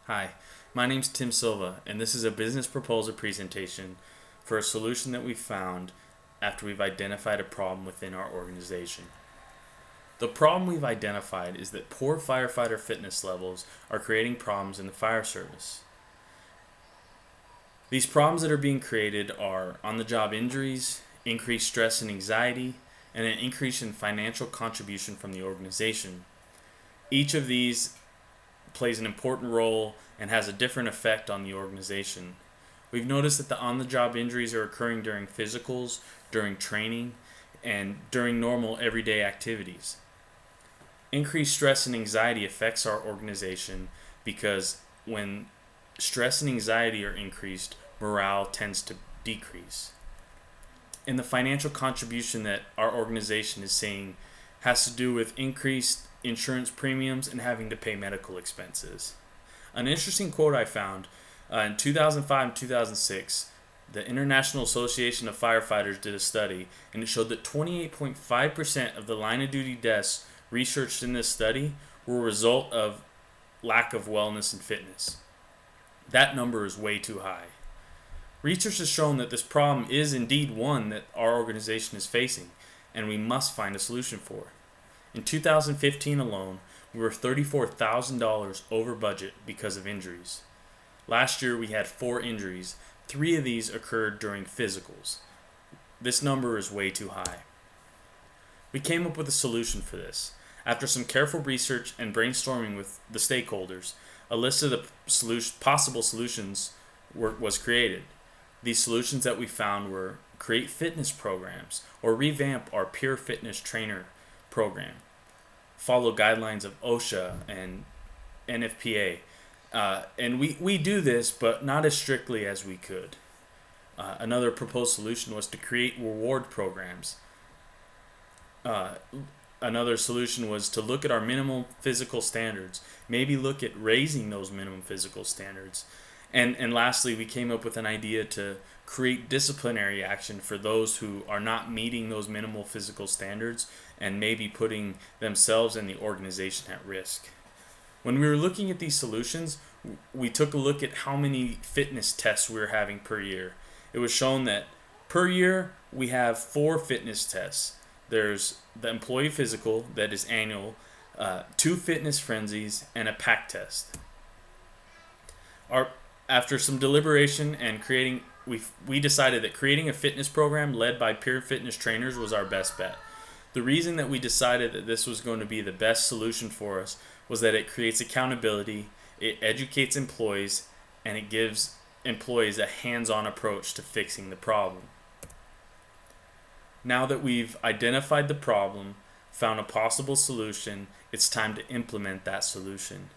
Hi, my name's Tim Silva, and this is a business proposal presentation for a solution that we found after we've identified a problem within our organization. The problem we've identified is that poor firefighter fitness levels are creating problems in the fire service. These problems that are being created are on-the-job injuries, increased stress and anxiety, and an increase in financial contribution from the organization. Each of these plays an important role and has a different effect on the organization. We've noticed that the on-the-job injuries are occurring during physicals, during training, and during normal everyday activities. Increased stress and anxiety affects our organization because when stress and anxiety are increased, morale tends to decrease. And the financial contribution that our organization is seeing has to do with increased insurance premiums and having to pay medical expenses. An interesting quote I found in 2005 and 2006, the International Association of Firefighters did a study, and it showed that 28.5% of the line of duty deaths researched in this study were a result of lack of wellness and fitness. That number is way too high. Research has shown that this problem is indeed one that our organization is facing, and we must find a solution for. In 2015 alone, we were $34,000 over budget because of injuries. Last year we had 4 injuries. 3 of these occurred during physicals. This number is way too high. We came up with a solution for this. After some careful research and brainstorming with the stakeholders, a list of the possible solutions was created. These solutions that we found were create fitness programs or revamp our peer fitness trainer program, follow guidelines of OSHA and NFPA, and we do this, but not as strictly as we could. Another proposed solution was to create reward programs. Another solution was to look at our minimum physical standards, maybe look at raising those minimum physical standards. And lastly, we came up with an idea to create disciplinary action for those who are not meeting those minimal physical standards and maybe putting themselves and the organization at risk. When we were looking at these solutions, we took a look at how many fitness tests we were having per year. It was shown that per year we have 4 fitness tests. There's the employee physical that is annual, 2 fitness frenzies, and a pack test. After some deliberation and we decided that creating a fitness program led by peer fitness trainers was our best bet. The reason that we decided that this was going to be the best solution for us was that it creates accountability, it educates employees, and it gives employees a hands-on approach to fixing the problem. Now that we've identified the problem, found a possible solution, it's time to implement that solution.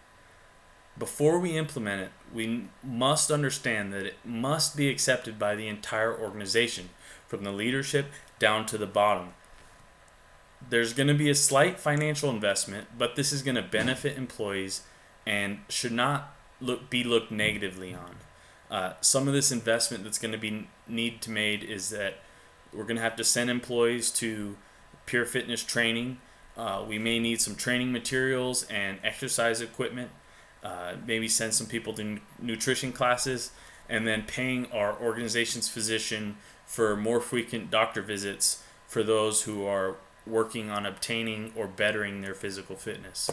Before we implement it, we must understand that it must be accepted by the entire organization, from the leadership down to the bottom. There's going to be a slight financial investment, but this is going to benefit employees and should not be looked negatively on. Some of this investment that's going to be need to made is that we're going to have to send employees to peer fitness training. We may need some training materials and exercise equipment. Maybe send some people to nutrition classes, and then paying our organization's physician for more frequent doctor visits for those who are working on obtaining or bettering their physical fitness.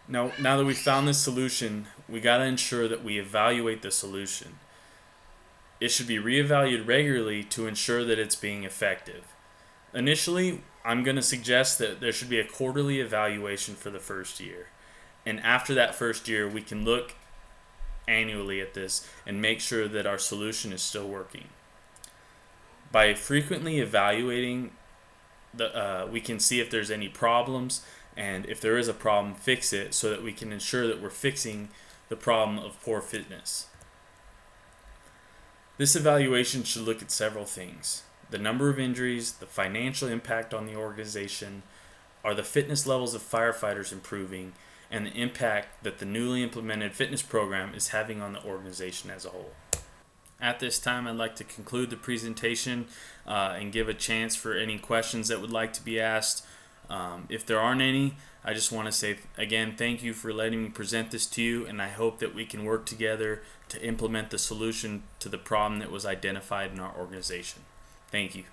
Now that we've found this solution, we got to ensure that we evaluate the solution. It should be reevaluated regularly to ensure that it's being effective. Initially, I'm going to suggest that there should be a quarterly evaluation for the first year. And after that first year, we can look annually at this and make sure that our solution is still working. By frequently evaluating, we can see if there's any problems, and if there is a problem, fix it so that we can ensure that we're fixing the problem of poor fitness. This evaluation should look at several things: the number of injuries, the financial impact on the organization, are the fitness levels of firefighters improving, and the impact that the newly implemented fitness program is having on the organization as a whole. At this time, I'd like to conclude the presentation and give a chance for any questions that would like to be asked. If there aren't any, I just want to say again, thank you for letting me present this to you, and I hope that we can work together to implement the solution to the problem that was identified in our organization. Thank you.